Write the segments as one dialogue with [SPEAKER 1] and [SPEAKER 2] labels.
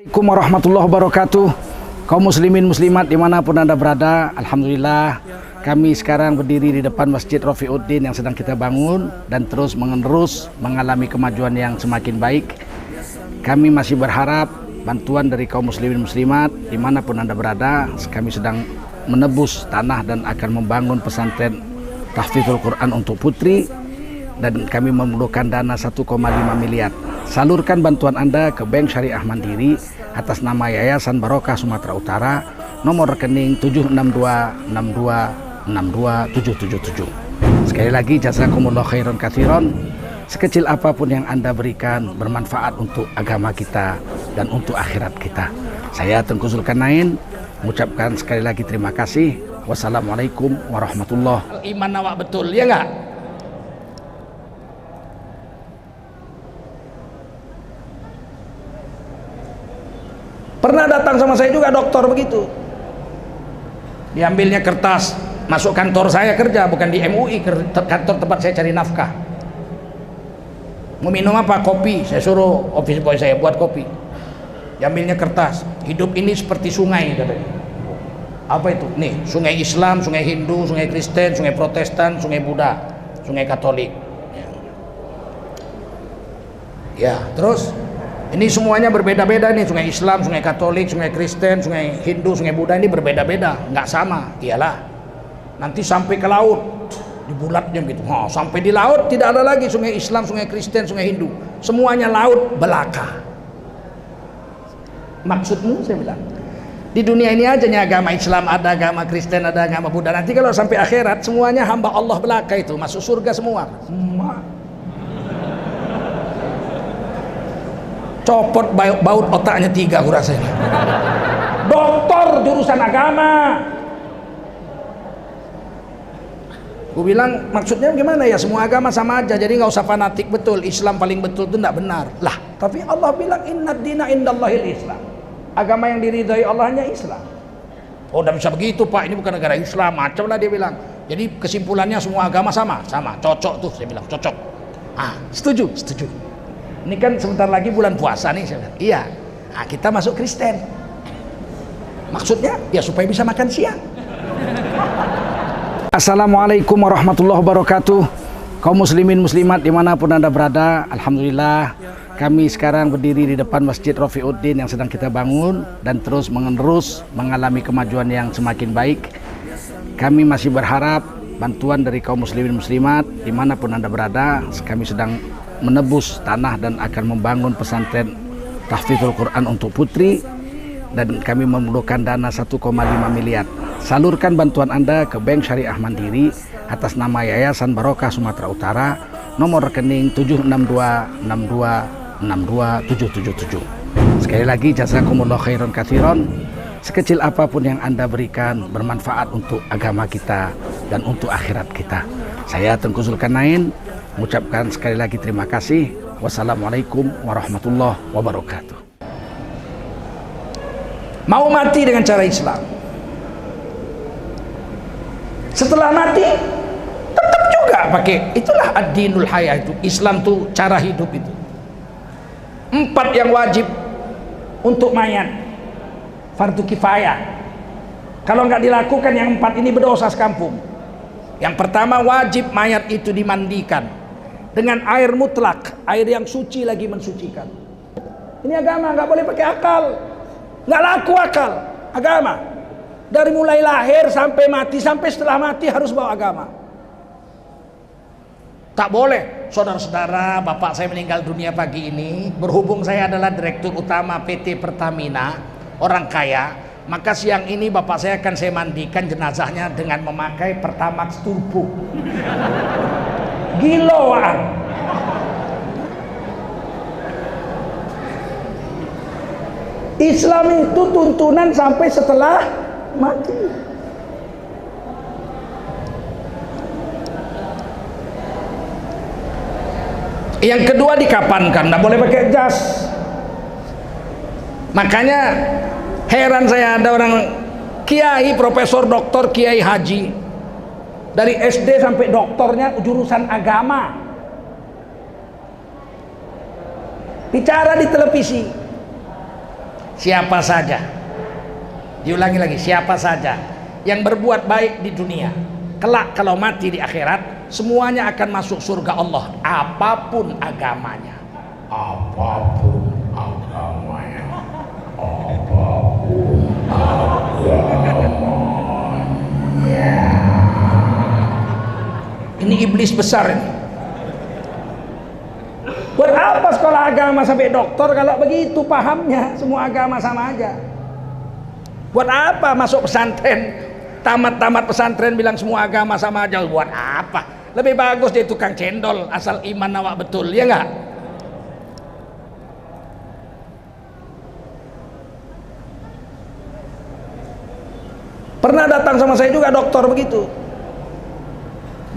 [SPEAKER 1] Assalamualaikum warahmatullahi wabarakatuh. Kaum muslimin muslimat dimanapun anda berada, alhamdulillah kami sekarang berdiri di depan Masjid Rafiuddin yang sedang kita bangun dan terus menerus mengalami kemajuan yang semakin baik. Kami masih berharap bantuan dari kaum muslimin muslimat dimanapun anda berada. Kami sedang menebus tanah dan akan membangun pesantren tahfidzul Quran untuk putri, dan kami memerlukan dana 1,5 miliar. Salurkan bantuan anda ke Bank Syariah Mandiri atas nama Yayasan Barokah Sumatera Utara, nomor rekening 76262627777. Sekali lagi jazakumullah khairan katsiran. Sekecil apapun yang anda berikan bermanfaat untuk agama kita dan untuk akhirat kita. Saya Tengku Zulkarnain mengucapkan sekali lagi terima kasih. Wassalamualaikum warahmatullahi wabarakatuh. Iman awak betul, ya enggak? Pernah datang sama saya juga dokter begitu. Diambilnya kertas, masuk kantor saya kerja, bukan di MUI, kantor tempat saya cari nafkah. Mau minum apa? Kopi. Saya suruh office boy saya buat kopi. Diambilnya kertas. Hidup ini seperti sungai, katanya. Apa itu? Nih, sungai Islam, sungai Hindu, sungai Kristen, sungai Protestan, sungai Buddha, sungai Katolik. Ya, terus ini semuanya berbeda-beda nih, sungai Islam, sungai Katolik, sungai Kristen, sungai Hindu, sungai Buddha ini berbeda-beda, nggak sama. Iyalah, nanti sampai ke laut, di bulatnya gitu. Sampai di laut tidak ada lagi sungai Islam, sungai Kristen, sungai Hindu, semuanya laut belaka. Maksudmu, saya bilang, di dunia ini aja nih agama Islam ada, agama Kristen ada, agama Buddha. Nanti kalau sampai akhirat semuanya hamba Allah belaka itu masuk surga semua. Copot baut otaknya 3 aku rasanya. Doktor jurusan agama. Aku bilang maksudnya gimana ya, semua agama sama aja, jadi nggak usah fanatik. Betul, Islam paling betul itu enggak benar lah, tapi Allah bilang innad dina indallahil Islam, agama yang diridhai Allah hanya Islam. Oh, udah bisa begitu Pak, ini bukan negara Islam, macam lah dia bilang. Jadi kesimpulannya semua agama sama, cocok tuh, saya bilang cocok. Setuju. Ini kan sebentar lagi bulan puasa nih, saya bilang. Iya. Kita masuk Kristen. Maksudnya ya supaya bisa makan siang. Assalamualaikum warahmatullahi wabarakatuh. Kaum muslimin muslimat dimanapun anda berada, alhamdulillah kami sekarang berdiri di depan Masjid Rafiuddin yang sedang kita bangun dan terus menerus mengalami kemajuan yang semakin baik. Kami masih berharap bantuan dari kaum muslimin muslimat dimanapun anda berada. Kami sedang menebus tanah dan akan membangun pesantren tahfidzul Quran untuk putri, dan kami memerlukan dana 1,5 miliar. Salurkan bantuan anda ke Bank Syariah Mandiri atas nama Yayasan Barokah Sumatera Utara, nomor rekening 76262627777. Sekali lagi jazakumullah khairan katsiran. Sekecil apapun yang anda berikan bermanfaat untuk agama kita dan untuk akhirat kita. Saya Tengku Zulkarnain mengucapkan sekali lagi terima kasih. Wassalamualaikum warahmatullahi wabarakatuh. Mau mati dengan cara Islam, setelah mati tetap juga pakai, itulah ad-dinul hayah, itu Islam tuh cara hidup itu. 4 yang wajib untuk mayat, fardu kifayah. Kalau nggak dilakukan yang 4 ini berdosa sekampung. Yang pertama, wajib mayat itu dimandikan dengan air mutlak, air yang suci lagi mensucikan. Ini agama, nggak boleh pakai akal, nggak laku akal. Agama dari mulai lahir sampai mati, sampai setelah mati harus bawa agama. Tak boleh. Saudara-saudara, bapak saya meninggal dunia pagi ini. Berhubung saya adalah direktur utama PT Pertamina, orang kaya, maka siang ini bapak saya akan saya mandikan jenazahnya dengan memakai Pertamax Turbo. Giloan. Islam itu tuntunan sampai setelah mati. Yang kedua, dikapankan, tidak boleh pakai jas. Makanya heran saya, ada orang kiai, profesor, doktor, kiai haji, dari SD sampai doktornya jurusan agama, bicara di televisi, siapa saja, diulangi lagi, siapa saja yang berbuat baik di dunia, kelak kalau mati di akhirat semuanya akan masuk surga Allah, apapun agamanya. Apapun agamanya. Apapun agamanya. Ini iblis besar ini. Buat apa sekolah agama sampai doktor kalau begitu pahamnya, semua agama sama aja. Buat apa masuk pesantren, tamat-tamat pesantren bilang semua agama sama aja? Buat apa? Lebih bagus dia tukang cendol asal iman awak betul, ya enggak? Pernah datang sama saya juga dokter begitu.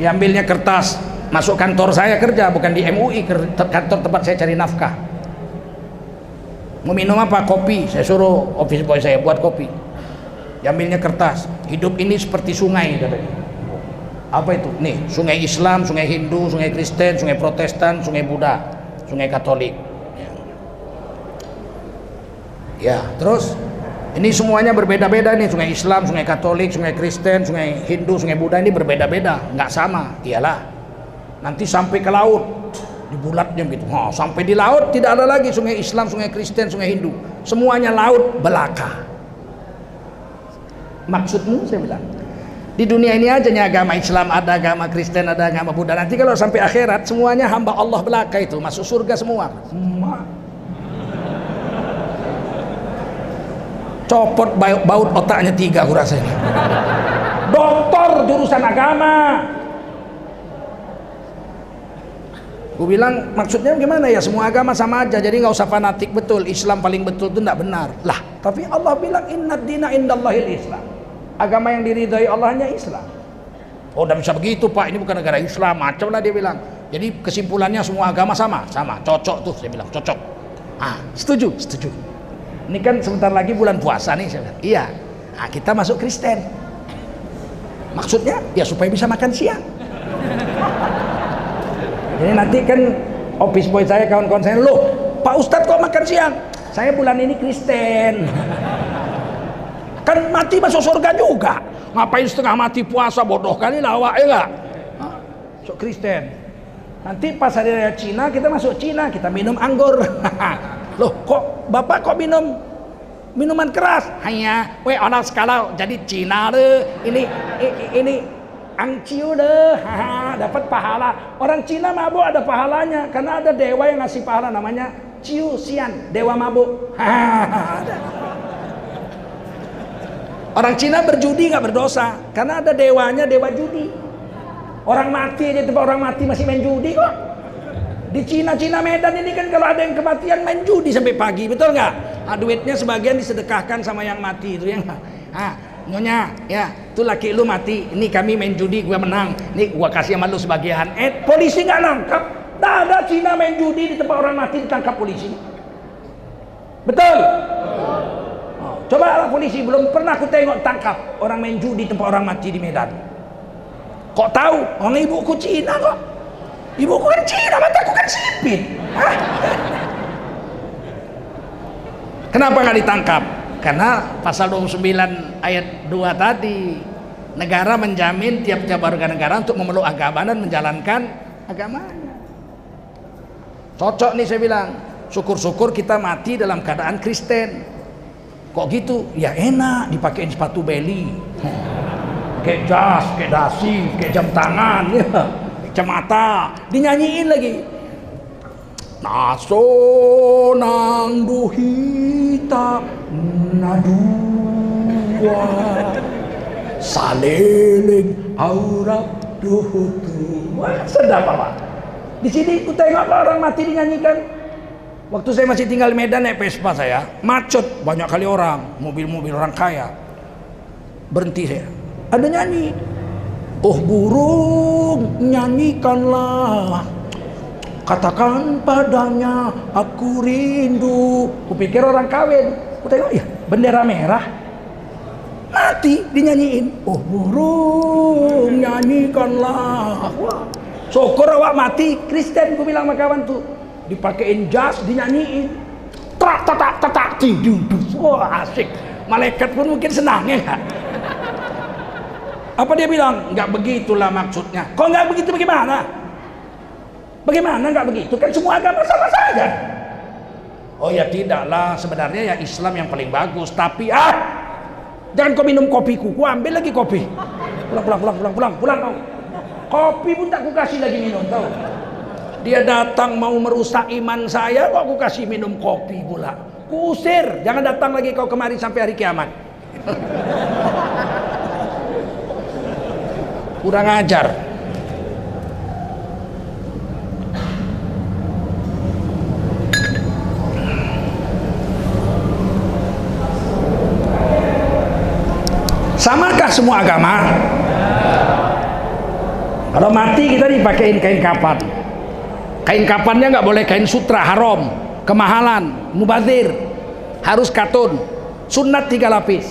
[SPEAKER 1] Diambilnya kertas, masuk kantor saya kerja, bukan di MUI, kantor tempat saya cari nafkah. Mau minum apa? Kopi. Saya suruh office boy saya buat kopi. Diambilnya kertas, hidup ini seperti sungai katanya. Apa itu? Nih, sungai Islam, sungai Hindu, sungai Kristen, sungai Protestan, sungai Buddha, sungai Katolik. Ya, terus ini semuanya berbeda-beda nih, sungai Islam, sungai Katolik, sungai Kristen, sungai Hindu, sungai Buddha ini berbeda-beda, nggak sama. Iyalah, nanti sampai ke laut, di bulatnya gitu. Sampai di laut tidak ada lagi sungai Islam, sungai Kristen, sungai Hindu, semuanya laut belaka. Maksudmu, saya bilang, di dunia ini aja nih agama Islam ada, agama Kristen ada, agama Buddha. Nanti kalau sampai akhirat semuanya hamba Allah belaka itu masuk surga semua. Copot baut otaknya 3 aku rasa ini. Doktor jurusan agama. Aku bilang maksudnya gimana ya, semua agama sama aja, jadi nggak usah fanatik. Betul, Islam paling betul itu enggak benar lah, tapi Allah bilang innad dina indallahil Islam, agama yang diridhai Allah hanya Islam. Oh, udah bisa begitu Pak, ini bukan negara Islam, macam lah dia bilang. Jadi kesimpulannya semua agama sama, cocok tuh, saya bilang cocok. Setuju. Ini kan sebentar lagi bulan puasa nih, saya bilang. Iya. Kita masuk Kristen. Maksudnya ya supaya bisa makan siang. Jadi nanti kan office boy saya, kawan-kawan saya, loh Pak Ustadz kok makan siang? Saya bulan ini Kristen. Kan mati masuk surga juga. Ngapain setengah mati puasa, bodoh kali lawak ya enggak? Masuk Kristen. Nanti pas hari raya Cina kita masuk Cina, kita minum anggur. Loh kok Bapak kok minum minuman keras? Hanya orang skala jadi Cina deh. Ini angciu deh. Dapat pahala. Orang Cina mabuk ada pahalanya karena ada dewa yang ngasih pahala, namanya Ciu Sian, dewa mabuk. Orang Cina berjudi nggak berdosa karena ada dewanya, dewa judi. Orang mati aja, tempat orang mati masih main judi kok. Di Cina Medan ini kan kalau ada yang kematian main judi sampai pagi, betul nggak? Duitnya sebagian disedekahkan sama yang mati itu ya. Nyonya, ya, tuh laki lu mati, ini kami main judi, gua menang, nih gua kasih sama lu sebagian. Polisi nggak nangkap, tak ada Cina main judi di tempat orang mati ditangkap polisi. Betul? Coba polisi, belum pernah aku tengok tangkap orang main judi di tempat orang mati di Medan. Kok tahu? Orang ibuku Cina kok. Ibuku kan Cina, mataku kan sipit. Kenapa nggak ditangkap? Karena pasal 29 ayat 2 tadi, negara menjamin tiap-tiap warga negara untuk memeluk agama dan menjalankan agamanya. Cocok nih saya bilang. Syukur-syukur kita mati dalam keadaan Kristen. Kok gitu? Ya enak, dipakein sepatu beli, kayak jas, kayak dasi, kayak jam tangan, ya, kacamata, dinyanyiin lagi. Naso nang duhita nadua saleling aurat duhutu. Wah, sedap apa? Di sini ku tengok orang mati dinyanyikan. Waktu saya masih tinggal di Medan naik Vespa saya, macet, banyak kali orang, mobil-mobil orang kaya. Berhenti saya, ada nyanyi. Oh burung, nyanyikanlah, katakan padanya aku rindu. Kupikir orang kawin. Ku tengok, ya bendera merah, mati dinyanyiin. Oh burung, nyanyikanlah. Wah, syukur awak mati Kristen, ku bilang sama kawan tuh. Dipakein jas, dinyanyiin. trak tatak tatak tidung. Wah asik. Malaikat pun mungkin senang ya nggak? Apa dia bilang? Nggak begitulah maksudnya. Kok nggak begitu bagaimana? Bagaimana nggak begitu? Kan semua agama sama saja. Oh ya tidaklah, sebenarnya ya Islam yang paling bagus. Tapi jangan kau minum kopiku, ku ambil lagi kopi. Pulang kau. Kopi pun tak ku kasih lagi minum tau. Dia datang mau merusak iman saya, kok ku kasih minum kopi pula. Ku usir, jangan datang lagi kau kemari sampai hari kiamat. Kurang ajar. Samakah semua agama? Kalau mati kita dipakein kain kafan. Kain kafannya nggak boleh kain sutra, haram, kemahalan, mubazir, harus katun. Sunat 3 lapis.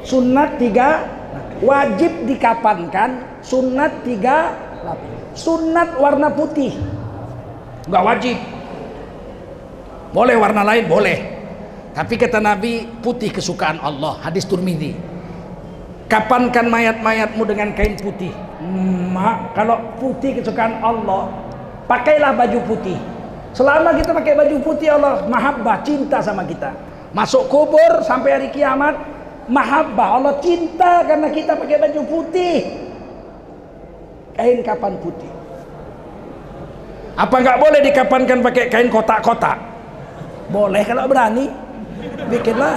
[SPEAKER 1] Sunat 3 wajib dikafankan. Sunat 3 lapis. Sunat warna putih, nggak wajib. Boleh warna lain boleh. Tapi kata Nabi putih kesukaan Allah. Hadis Tirmidzi. Kapankan mayat-mayatmu dengan kain putih. Kalau putih kesukaan Allah, pakailah baju putih. Selama kita pakai baju putih, Allah mahabbah, cinta sama kita. Masuk kubur sampai hari kiamat, mahabbah, Allah cinta karena kita pakai baju putih. Kain kapan putih. Apa nggak boleh dikapankan pakai kain kotak-kotak? Boleh kalau berani, bikinlah.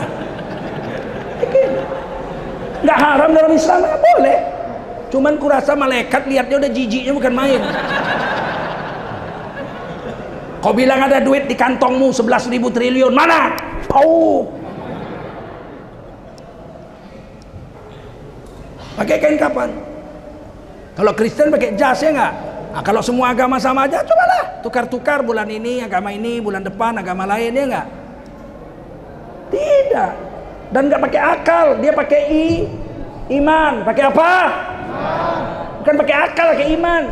[SPEAKER 1] Bikin. Nggak haram dalam Islam, nggak boleh. Cuman kurasa malaikat lihatnya udah jijiknya bukan main. Kau bilang ada duit di kantongmu 11.000 triliun, mana? Pakai kain kapan? Kalau Kristen pakai jas ya nggak? Nah, kalau semua agama sama aja, cobalah tukar-tukar, bulan ini agama ini, bulan depan agama lain, ya nggak? Tidak. Dan nggak pakai akal, dia pakai iman. Pakai apa? Bukan pakai akal, pakai iman.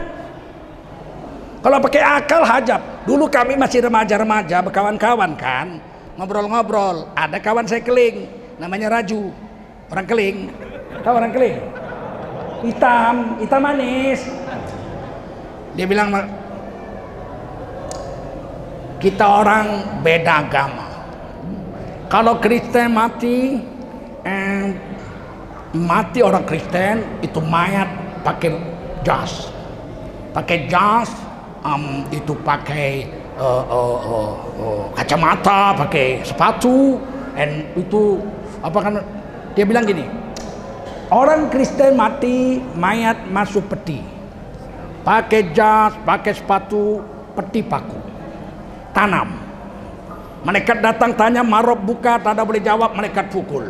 [SPEAKER 1] Kalau pakai akal hajab. Dulu kami masih remaja-remaja, berkawan-kawan kan, ngobrol-ngobrol. Ada kawan saya Keling, namanya Raju, orang Keling. Tahu orang Keling? Hitam manis. Dia bilang, kita orang beda agama. Kalau Kristen mati orang Kristen itu mayat pakai jas, itu pakai kacamata, pakai sepatu, dan itu apa kan? Dia bilang gini, orang Kristen mati mayat masuk peti, pakai jas, pakai sepatu, peti paku, tanam. Malaikat datang tanya, marob buka, tak ada boleh jawab, malaikat pukul.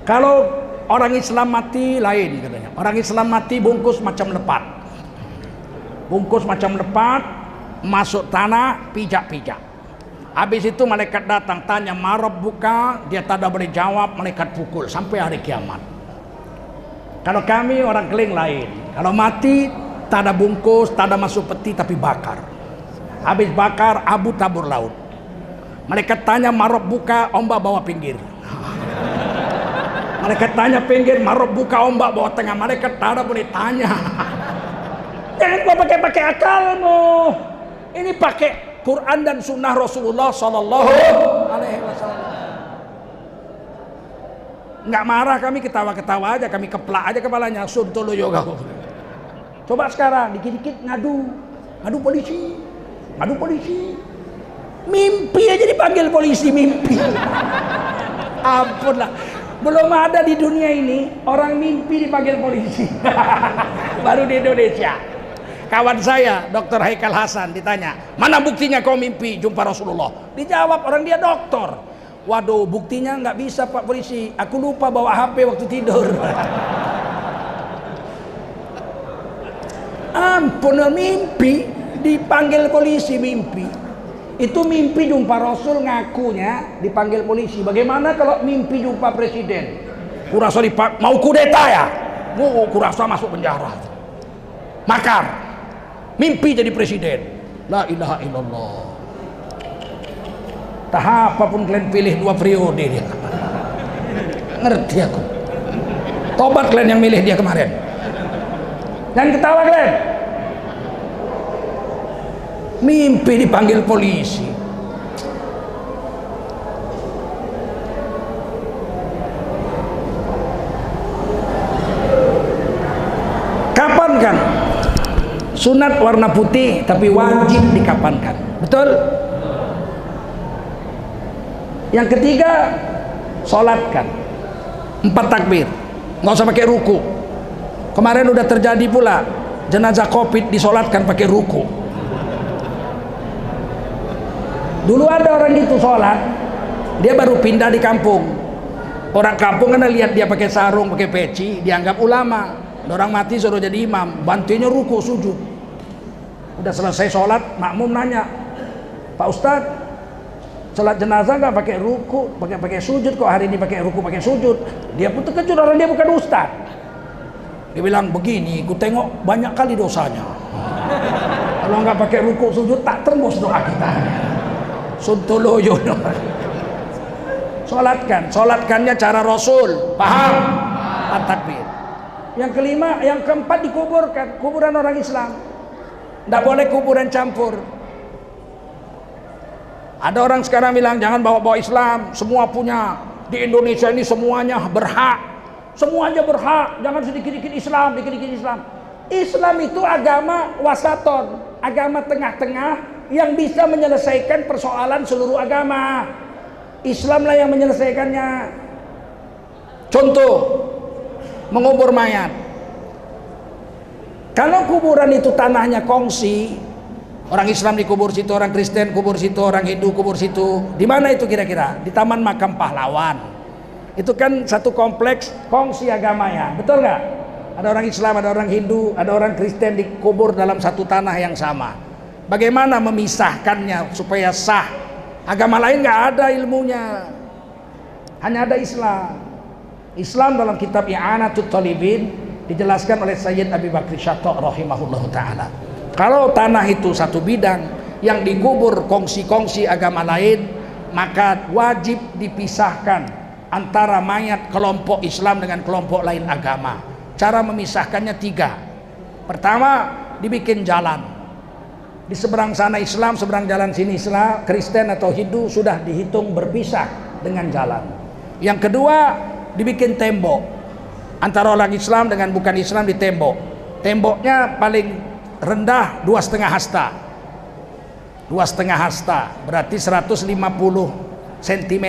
[SPEAKER 1] Kalau orang Islam mati lain katanya. Orang Islam mati bungkus macam lepat. Bungkus macam lepat, masuk tanah, pijak-pijak. Habis itu malaikat datang tanya, marob buka, dia tak ada boleh jawab, malaikat pukul sampai hari kiamat. Kalau kami orang Keling lain. Kalau mati tak ada bungkus, tak ada masuk peti, tapi bakar. Habis bakar, abu tabur laut. Malaikat tanya, marob buka, ombak bawa pinggir. Malaikat tanya pinggir, marob buka, ombak bawa tengah. Malaikat tak ada boleh tanya. Jangan kau pakai akalmu. Ini pakai Quran dan Sunnah Rasulullah Sallallahu Alaihi Wasallam. Nggak marah kami, ketawa-ketawa aja, kami keplak aja kepalanya. Suntolo yoga. Coba sekarang dikit-dikit ngadu polisi. Aduh polisi, mimpi aja dipanggil polisi, mimpi. Ampunlah, belum ada di dunia ini orang mimpi dipanggil polisi. Baru di Indonesia. Kawan saya, Dr. Haikal Hasan, ditanya, mana buktinya kau mimpi jumpa Rasulullah? Dijawab orang dia dokter. Waduh, buktinya nggak bisa Pak Polisi. Aku lupa bawa HP waktu tidur. Ampun, mimpi. Dipanggil polisi, mimpi. Itu mimpi jumpa Rasul, ngakunya dipanggil polisi. Bagaimana kalau mimpi jumpa presiden? Kurasa mau kudeta ya? Kurasa masuk penjara. Makar. Mimpi jadi presiden. La ilaha illallah. Tahap apapun kalian pilih 2 periode dia. Ngerti aku. Tobat kalian yang milih dia kemarin. Dan ketawa kalian. Mimpi dipanggil polisi. Kapan kan? Sunat warna putih tapi wajib dikapankan. Betul? Yang ketiga, sholatkan 4 takbir, nggak usah pakai ruku. Kemarin udah terjadi pula jenazah COVID disolatkan pakai ruku. Dulu ada orang gitu sholat, dia baru pindah di kampung. Orang kampung kan lihat dia pakai sarung, pakai peci, dianggap ulama. Orang mati suruh jadi imam, bantunya ruku sujud. Udah selesai sholat, makmum nanya, Pak Ustadz, sholat jenazah nggak pakai ruku, pakai sujud, kok hari ini pakai ruku pakai sujud? Dia pun terkejut, orang dia bukan ustadz. Dia bilang begini, ku tengok banyak kali dosanya. Kalau nggak pakai ruku sujud tak tembus doa kita. Suntoloyo. Sholatkannya cara Rasul, paham? Takbir. Yang kelima, yang keempat dikuburkan, kuburan orang Islam. Nggak boleh kuburan campur. Ada orang sekarang bilang jangan bawa-bawa Islam, semua punya. Di Indonesia ini semuanya berhak. Semuanya berhak, jangan sedikit-dikit Islam, dikit-dikit Islam. Islam itu agama wasaton, agama tengah-tengah yang bisa menyelesaikan persoalan seluruh agama. Islamlah yang menyelesaikannya. Contoh, mengubur mayat. Kalau kuburan itu tanahnya kongsi, orang Islam dikubur situ, orang Kristen kubur situ, orang Hindu kubur situ. Di mana itu kira-kira? Di Taman Makam Pahlawan. Itu kan satu kompleks kongsi agamanya, betul nggak? Ada orang Islam, ada orang Hindu, ada orang Kristen dikubur dalam satu tanah yang sama. Bagaimana memisahkannya supaya sah? Agama lain nggak ada ilmunya, hanya ada Islam. Islam dalam kitab I'anatut Talibin dijelaskan oleh Sayyid Abi Bakri Syatto rahimahullah ta'ala. Kalau tanah itu satu bidang yang dikubur kongsi-kongsi agama lain, maka wajib dipisahkan antara mayat kelompok Islam dengan kelompok lain agama. Cara memisahkannya 3. Pertama, dibikin jalan. Di seberang sana Islam, seberang jalan sini Islam, Kristen atau Hindu, sudah dihitung berpisah dengan jalan. Yang kedua, dibikin tembok antara orang Islam dengan bukan Islam, di tembok. Temboknya paling rendah 2,5 hasta. 2,5 hasta berarti 150 cm.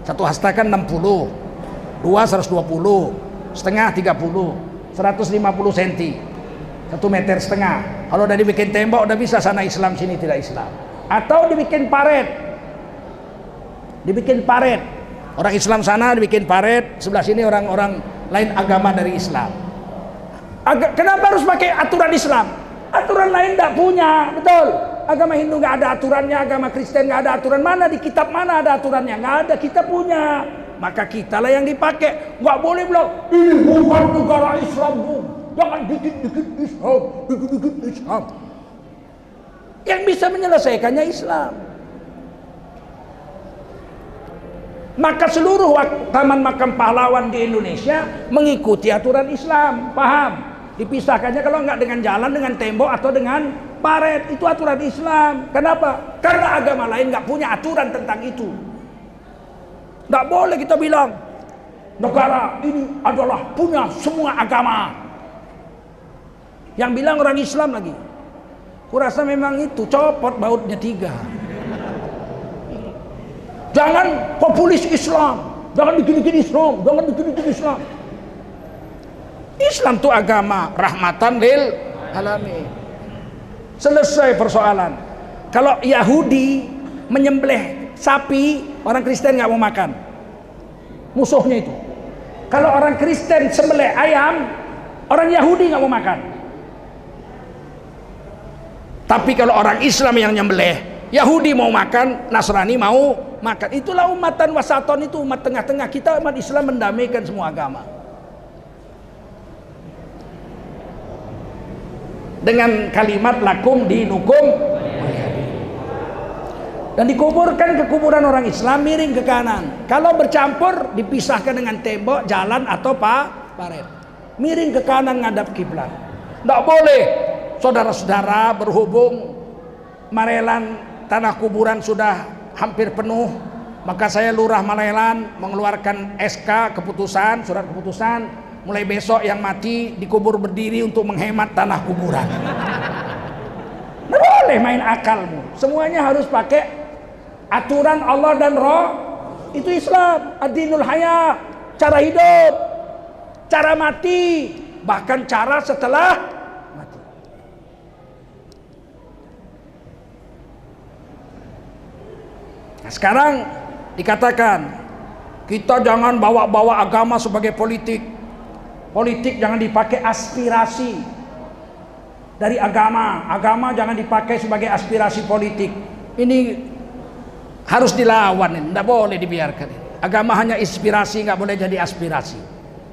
[SPEAKER 1] Satu hasta kan 60, 2 120, setengah 30, 150 cm, 1,5 meter. Kalau udah dibikin tembok udah bisa sana Islam sini tidak Islam. Atau dibikin paret, orang Islam sana dibikin paret, sebelah sini orang-orang lain agama dari Islam. Kenapa harus pakai aturan Islam? Aturan lain tidak punya, betul. Agama Hindu nggak ada aturannya, agama Kristen nggak ada aturan. Mana di kitab mana ada aturannya? Nggak ada, kita punya. Maka kitalah yang dipakai. Nggak boleh bilang ini bukan negara Islam, Bu. Jangan dikit-dikit Islam, dikit-dikit Islam. Yang bisa menyelesaikannya Islam. Maka seluruh Taman Makam Pahlawan di Indonesia mengikuti aturan Islam, paham? Dipisahkannya kalau nggak dengan jalan, dengan tembok atau dengan paret, itu aturan Islam. Kenapa? Karena agama lain nggak punya aturan tentang itu. Nggak boleh kita bilang negara ini adalah punya semua agama. Yang bilang orang Islam lagi. Kurasa memang itu copot bautnya 3. Jangan populis Islam, jangan dikit-dikit Islam, jangan dikit-dikit Islam. Islam itu agama rahmatan lil alamin. Selesai persoalan. Kalau Yahudi menyembelih sapi, orang Kristen nggak mau makan. Musuhnya itu. Kalau orang Kristen sembelih ayam, orang Yahudi nggak mau makan. Tapi kalau orang Islam yang nyembelih, Yahudi mau makan, Nasrani mau makan. Itulah umatan wasaton, itu umat tengah-tengah. Kita umat Islam mendamaikan semua agama. Dengan kalimat lakum dinukum. Dan dikuburkan ke kuburan orang Islam miring ke kanan. Kalau bercampur dipisahkan dengan tembok, jalan atau paret. Miring ke kanan ngadap kiblat. Tidak boleh saudara-saudara berhubung Marelan tanah kuburan sudah hampir penuh, maka saya lurah Marelan mengeluarkan SK keputusan, surat keputusan, mulai besok yang mati dikubur berdiri untuk menghemat tanah kuburan. Tidak boleh main akalmu. Semuanya harus pakai aturan Allah dan Roh. Itu Islam. Ad-dinul haya, cara hidup, cara mati, bahkan cara setelah mati. Nah, sekarang dikatakan kita jangan bawa-bawa agama sebagai politik. Politik jangan dipakai aspirasi dari agama. Agama jangan dipakai sebagai aspirasi politik. Ini harus dilawan, ini tidak boleh dibiarkan. Agama hanya inspirasi, nggak boleh jadi aspirasi.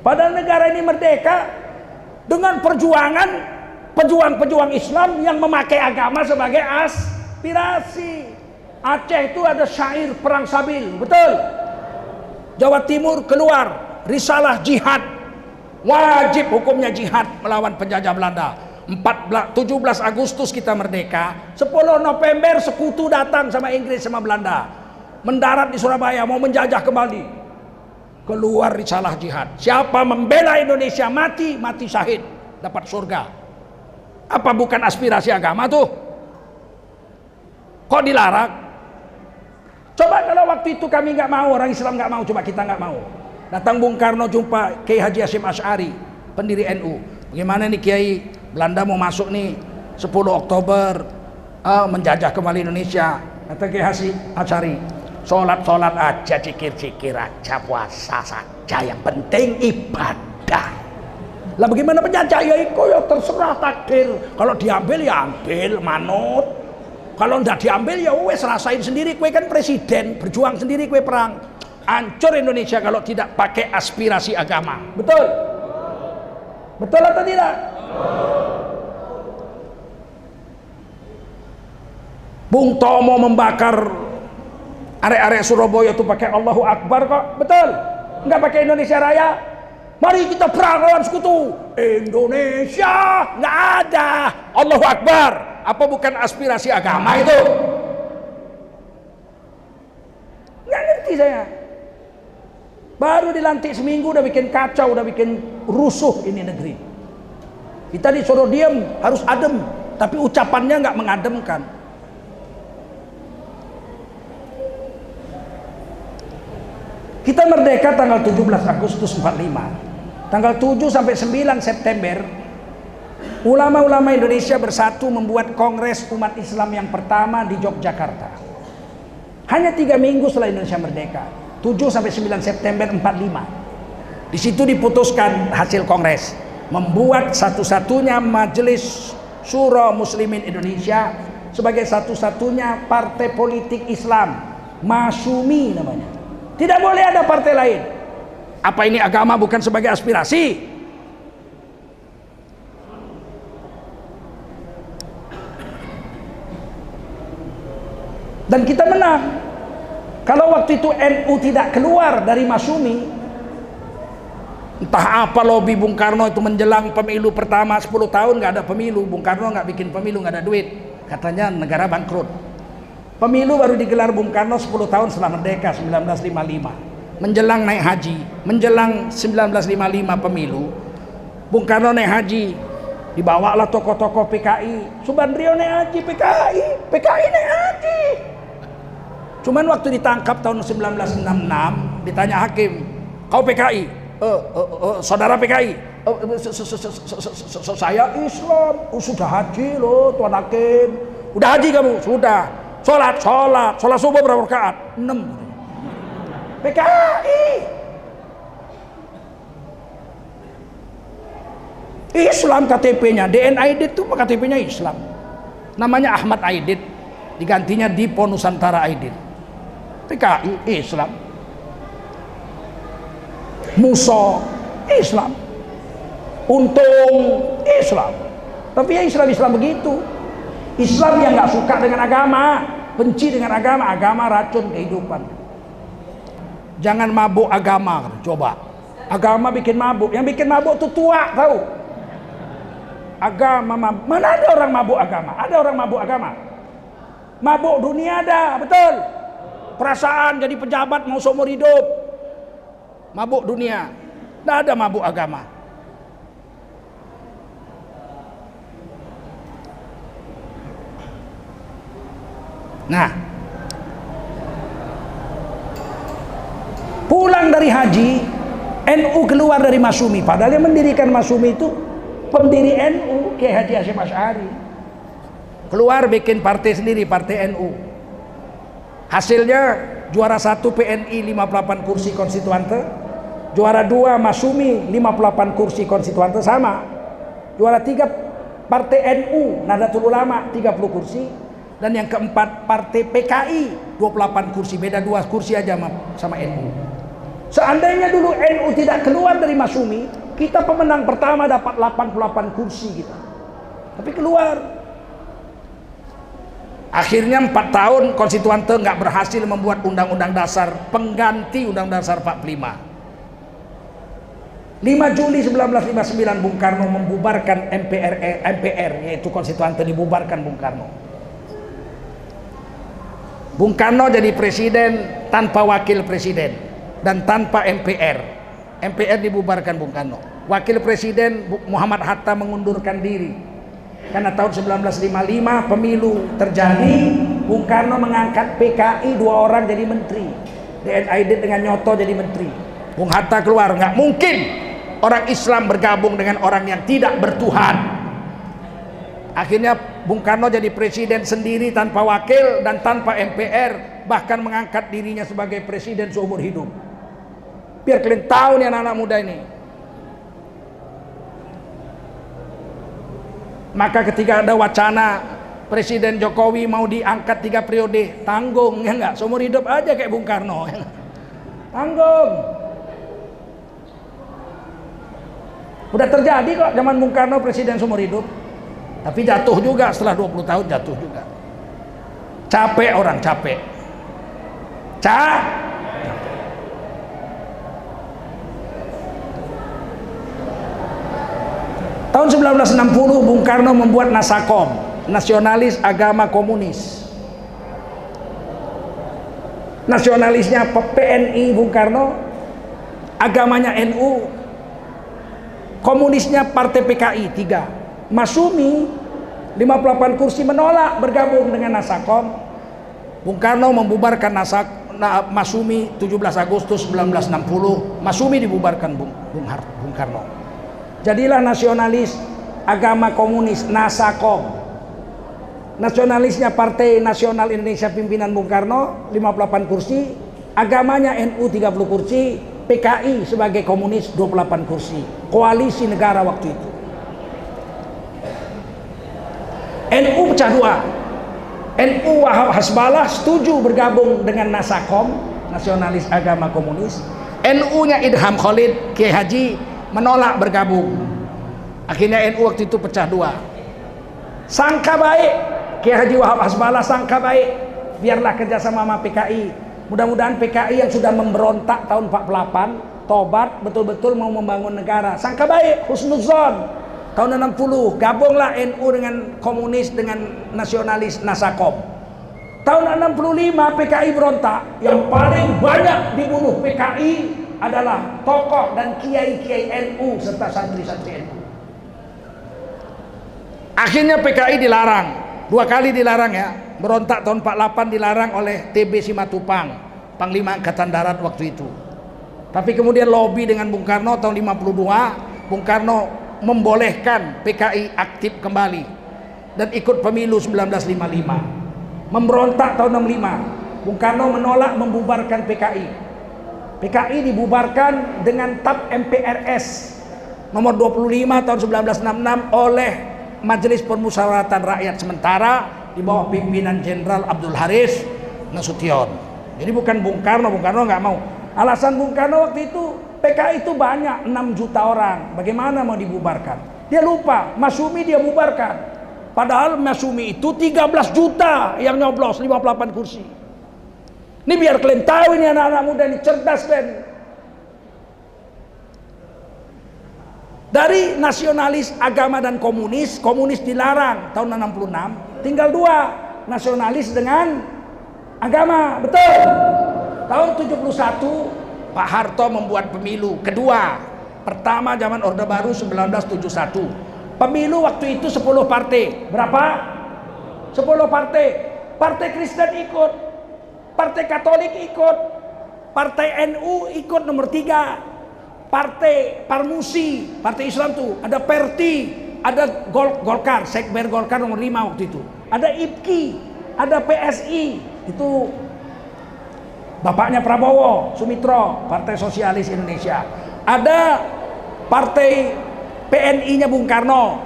[SPEAKER 1] Padahal negara ini merdeka dengan perjuangan pejuang-pejuang Islam yang memakai agama sebagai aspirasi. Aceh itu ada syair perang Sabil, betul. Jawa Timur keluar risalah jihad, wajib hukumnya jihad melawan penjajah Belanda. 17 Agustus kita merdeka, 10 November sekutu datang sama Inggris sama Belanda, mendarat di Surabaya mau menjajah kembali. Keluar risalah jihad, siapa membela Indonesia mati syahid, dapat surga. Apa bukan aspirasi agama tuh? Kok dilarang? Coba kalau waktu itu kami nggak mau, orang Islam nggak mau, coba kita nggak mau. Datang Bung Karno jumpa Kiai Haji Hasyim Asy'ari, pendiri NU. Bagaimana nih Kiai? Belanda mau masuk nih 10 Oktober menjajah kembali Indonesia. Kata Kiai Hasyim Asy'ari, sholat aja, zikir aja, puasa saja, yang penting ibadah. Lah bagaimana penjajah? Ya itu ya terserah takdir. Kalau diambil ya ambil, manut. Kalau ndak diambil ya wes rasain sendiri. Kue kan presiden, berjuang sendiri, kue perang. Hancur Indonesia kalau tidak pakai aspirasi agama. Betul? Betul atau tidak? Bung Tomo membakar arek-arek Surabaya itu pakai Allahu Akbar kok, betul? Enggak pakai Indonesia Raya. Mari kita perang lawan sekutu. Indonesia nggak ada. Allahu Akbar. Apa bukan aspirasi agama itu? Nggak ngerti saya. Baru dilantik seminggu udah bikin kacau, udah bikin rusuh ini negeri. Kita disuruh diam, harus adem, tapi ucapannya nggak mengademkan. Kita merdeka tanggal 17 Agustus 45. Tanggal 7 sampai 9 September, ulama-ulama Indonesia bersatu membuat Kongres Umat Islam yang pertama di Yogyakarta. Hanya 3 minggu setelah Indonesia merdeka, 7 sampai 9 September 45. Di situ diputuskan hasil kongres, membuat satu-satunya Majelis Syuro Muslimin Indonesia sebagai satu-satunya partai politik Islam, Masyumi namanya. Tidak boleh ada partai lain. Apa ini agama bukan sebagai aspirasi? Dan kita menang. Kalau waktu itu NU tidak keluar dari Masyumi, entah apa lobby Bung Karno itu menjelang pemilu pertama 10 tahun nggak ada pemilu. Bung Karno nggak bikin pemilu, nggak ada duit. Katanya negara bangkrut. Pemilu baru digelar Bung Karno 10 tahun setelah merdeka 1955. Menjelang naik haji, menjelang 1955 pemilu, Bung Karno naik haji, dibawalah tokoh-tokoh PKI. Subandrio naik haji, PKI naik haji. Cuman waktu ditangkap tahun 1966, ditanya hakim, kau PKI? Saudara PKI? Saya Islam. Sudah haji loh Tuan Hakim. Udah haji kamu? Sudah. Sholat subuh berapa rakaat? 6. PKI Islam KTP-nya, DN Aidit itu KTP-nya Islam, namanya Ahmad Aidit, digantinya Dipo Nusantara Aidit. PKI Islam, Muso Islam, Untung Islam. Tapi ya Islam begitu. Islam yang nggak suka dengan agama, benci dengan agama, agama racun kehidupan. Jangan mabuk agama, coba. Agama bikin mabuk, yang bikin mabuk tuh tua, tahu? Agama mabuk. Mana ada orang mabuk agama? Ada orang mabuk agama? Mabuk dunia ada, betul. Perasaan jadi pejabat mau seumur hidup. Mabuk dunia. Tidak ada mabuk agama. Nah, pulang dari haji, NU keluar dari Masyumi. Padahal yang mendirikan Masyumi itu pendiri NU, Kiai Haji Hasyim Asy'ari. Keluar bikin partai sendiri, partai NU. Hasilnya juara 1 PNI 58 kursi konstituante, juara 2 Masyumi 58 kursi konstituante sama. Juara 3 partai NU Nahdlatul Ulama 30 kursi. Dan yang keempat partai PKI 28 kursi, beda 2 kursi aja sama NU. Seandainya dulu NU tidak keluar dari Masyumi, kita pemenang pertama dapat 88 kursi kita. Tapi keluar. Akhirnya 4 tahun konstituante nggak berhasil membuat undang-undang dasar pengganti Undang-Undang Dasar 45. 5 Juli 1959 Bung Karno membubarkan MPR, yaitu konstituante dibubarkan Bung Karno. Bung Karno jadi presiden tanpa wakil presiden dan tanpa MPR. MPR dibubarkan Bung Karno. Wakil presiden Muhammad Hatta mengundurkan diri. Karena tahun 1955 pemilu terjadi, Bung Karno mengangkat PKI 2 orang jadi menteri. DN Aidit dengan Nyoto jadi menteri. Bung Hatta keluar, nggak mungkin orang Islam bergabung dengan orang yang tidak bertuhan. Akhirnya Bung Karno jadi presiden sendiri tanpa wakil dan tanpa MPR, bahkan mengangkat dirinya sebagai presiden seumur hidup. Biar kalian tahu nih anak-anak muda ini. Maka ketika ada wacana Presiden Jokowi mau diangkat 3 periode, tanggung ya enggak, seumur hidup aja kayak Bung Karno. Ya, tanggung. Udah terjadi kok zaman Bung Karno presiden seumur hidup. Tapi jatuh juga setelah 20 tahun, jatuh juga. Capek orang, capek. Tahun 1960 Bung Karno membuat Nasakom, Nasionalis Agama Komunis. Nasionalisnya PNI Bung Karno, agamanya NU, komunisnya Partai PKI 3. Masyumi 58 kursi menolak bergabung dengan Nasakom. Bung Karno membubarkan Masyumi 17 Agustus 1960. Masyumi dibubarkan Bung Karno. Jadilah nasionalis agama komunis Nasakom. Nasionalisnya Partai Nasional Indonesia pimpinan Bung Karno 58 kursi, agamanya NU 30 kursi, PKI sebagai komunis 28 kursi. Koalisi negara waktu itu. NU pecah 2. NU Wahab Hasbalah setuju bergabung dengan Nasakom, Nasionalis Agama Komunis. NU-nya Idham Khalid, Kiai Haji menolak bergabung. Akhirnya NU waktu itu pecah 2. Sangka baik, Kiai Haji Wahab Hasbalah sangka baik, biarlah kerjasama sama PKI. Mudah-mudahan PKI yang sudah memberontak tahun 48 tobat, betul-betul mau membangun negara. Sangka baik, husnuzon. Tahun 60 gabunglah NU dengan komunis dengan nasionalis Nasakom. Tahun 65 PKI berontak. Yang paling banyak dibunuh PKI adalah tokoh dan kiai-kiai NU serta santri-santri NU. Akhirnya PKI dilarang. 2 kali dilarang ya. Berontak tahun 48 dilarang oleh TB Simatupang, Panglima Angkatan Darat waktu itu. Tapi kemudian lobby dengan Bung Karno tahun 52, Bung Karno membolehkan PKI aktif kembali dan ikut pemilu 1955. Memberontak tahun 65, Bung Karno menolak membubarkan PKI. PKI dibubarkan dengan TAP MPRS nomor 25 tahun 1966 oleh Majelis Permusyawaratan Rakyat Sementara di bawah pimpinan Jenderal Abdul Haris Nasution. Jadi bukan Bung Karno nggak mau. Alasan Bung Karno waktu itu, PKI itu banyak, 6 juta orang. Bagaimana mau dibubarkan? Dia lupa, Masyumi dia bubarkan. Padahal Masyumi itu 13 juta yang nyoblos 58 kursi. Ini biar kalian tahu ini anak-anak muda ini cerdas kan. Dari nasionalis agama dan komunis, komunis dilarang tahun 66, tinggal dua, nasionalis dengan agama, betul. Tahun 71 Pak Harto membuat pemilu kedua. Pertama zaman Orde Baru 1971. Pemilu waktu itu 10 partai. Berapa? 10 partai. Partai Kristen ikut, Partai Katolik ikut, Partai NU ikut nomor 3, Partai Parmusi, Partai Islam tuh, ada Perti, ada Golkar, Sekber Golkar nomor 5 waktu itu. Ada IPKI, ada PSI, itu bapaknya Prabowo Sumitro, Partai Sosialis Indonesia. Ada Partai PNI-nya Bung Karno,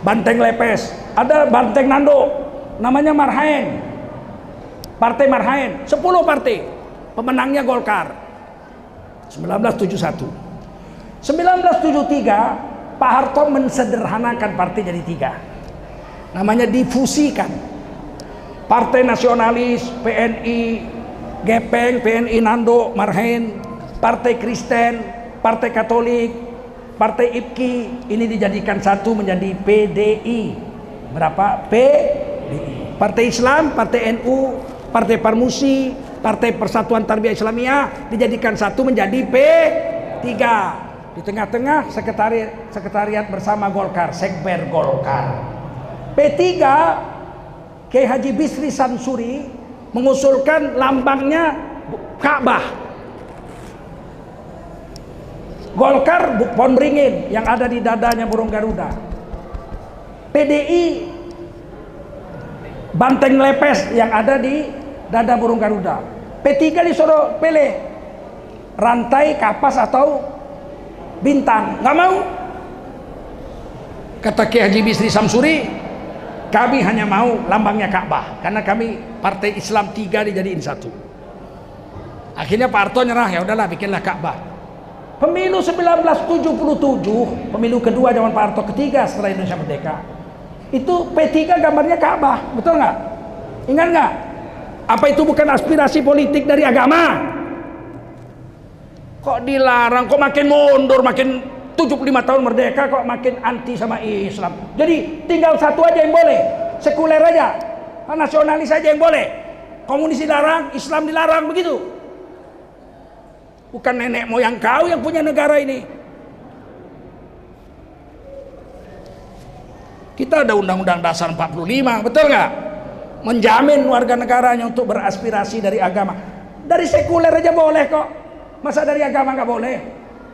[SPEAKER 1] Banteng Lepes. Ada Banteng Nando, namanya Marhaen, Partai Marhaen. 10 partai, pemenangnya Golkar. 1971. 1973 Pak Harto mensederhanakan partai jadi 3, namanya difusikan. Partai Nasionalis, PNI Gepeng, PNI Nando, Marhaen, Partai Kristen, Partai Katolik, Partai IPKI, ini dijadikan satu menjadi PDI. Berapa? PDI. Partai Islam, Partai NU, Partai Parmusi, Partai Persatuan Tarbiyah Islamiyah dijadikan satu menjadi P3. Di tengah-tengah sekretariat bersama Golkar, Sekber Golkar. P3, Kiai Haji Bisri Samsuri mengusulkan lambangnya Ka'bah. Golkar pohon beringin yang ada di dadanya burung Garuda. PDI Banteng Lepes yang ada di dada burung Garuda. P3 disuruh pilih rantai, kapas atau bintang. Nggak mau. Kata Kiai Haji Bisri Samsuri, kami hanya mau lambangnya Ka'bah karena kami partai Islam 3 dijadiin satu. Akhirnya Pak Harto nyerah, ya udahlah bikinlah Ka'bah. Pemilu 1977, pemilu kedua zaman Pak Harto, ketiga setelah Indonesia merdeka, itu P3 gambarnya Ka'bah, betul nggak? Ingat nggak? Apa itu bukan aspirasi politik dari agama? Kok dilarang? Kok makin mundur, makin 75 tahun merdeka kok makin anti sama Islam? Jadi tinggal satu aja yang boleh, sekuler aja, nasionalis aja yang boleh. Komunis dilarang, Islam dilarang, begitu. Bukan nenek moyang kau yang punya negara ini. Kita ada Undang-Undang Dasar 45, betul nggak? Menjamin warga negaranya untuk beraspirasi dari agama. Dari sekuler aja boleh kok. Masa dari agama nggak boleh?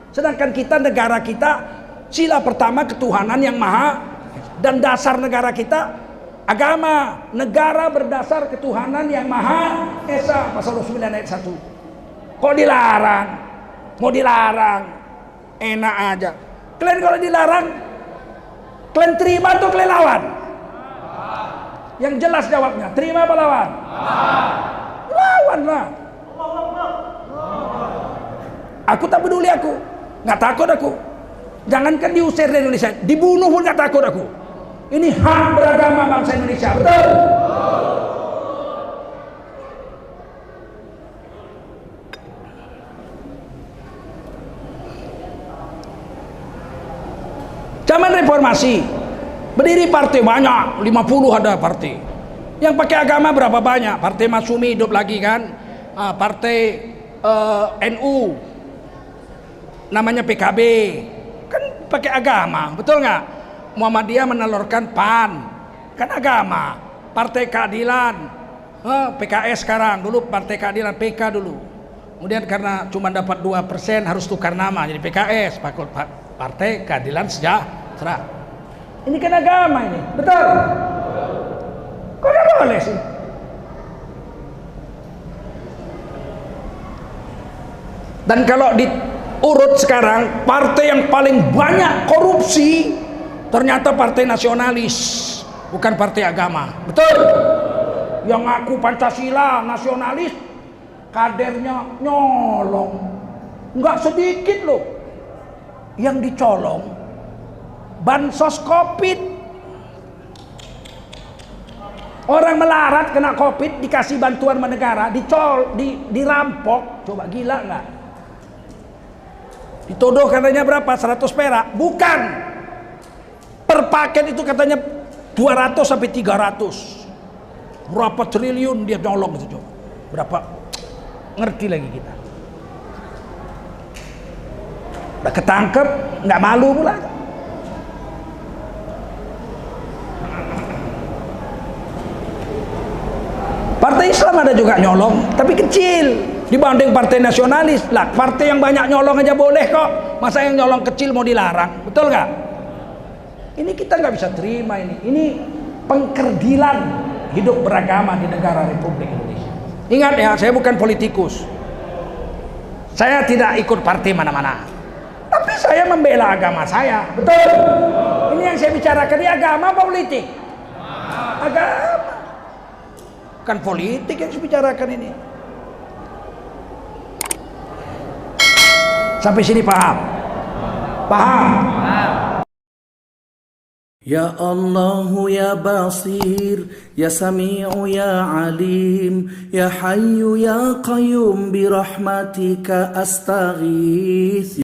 [SPEAKER 1] Sedangkan kita, negara kita, sila pertama ketuhanan yang maha, dan dasar negara kita agama. Negara berdasar ketuhanan yang maha esa, pasal 9 ayat 1. Kok dilarang? Mau dilarang? Enak aja. Kalian kalau dilarang, kalian terima atau kalian lawan? Yang jelas jawabnya, terima apa lawan? Lawan lah. Aku tak peduli aku, nggak takut aku. Jangankan diusir dari Indonesia, dibunuh pun nggak takut aku. Ini hak beragama bangsa Indonesia, betul? Zaman reformasi berdiri partai banyak, 50 ada partai. Yang pakai agama berapa banyak? Partai Masyumi hidup lagi kan? Partai NU namanya PKB kan pakai agama, betul nggak? Muhammadiyah menelurkan PAN kan agama. Partai Keadilan, PKS sekarang, dulu Partai Keadilan PK dulu. Kemudian karena cuma dapat 2% harus tukar nama jadi PKS, Partai Keadilan Sejahtera. Ini kan agama ini, betul? Kok nggak boleh sih? Dan kalau diurut sekarang, partai yang paling banyak korupsi ternyata partai nasionalis, bukan partai agama, betul? Yang ngaku Pancasila, nasionalis, kadernya nyolong, nggak sedikit loh yang dicolong. Bansos Covid Orang melarat kena COVID dikasih bantuan negara, dirampok. Coba gila nggak? Dituduh katanya berapa? 100 perak. Bukan. Per paket itu katanya 200 sampai 300. Berapa triliun dia nyolong itu coba. Berapa? Ngerti lagi kita. Udah ketangkep, nggak malu pula. Partai Islam ada juga nyolong, tapi kecil dibanding partai nasionalis. Lah, partai yang banyak nyolong aja boleh kok. Masa yang nyolong kecil mau dilarang? Betul nggak? Ini kita nggak bisa terima ini. Ini pengkerdilan hidup beragama di negara Republik Indonesia. Ingat ya, saya bukan politikus. Saya tidak ikut partai mana-mana. Tapi saya membela agama saya. Betul. Ini yang saya bicarakan, ini agama apa politik? Agama. Bukan politik yang saya bicarakan ini. Sampai sini paham? Paham?
[SPEAKER 2] Ya Allah ya Basir, ya Sami'u ya Alim, ya Hayyu ya Qayyum bi rahmatika astaghith.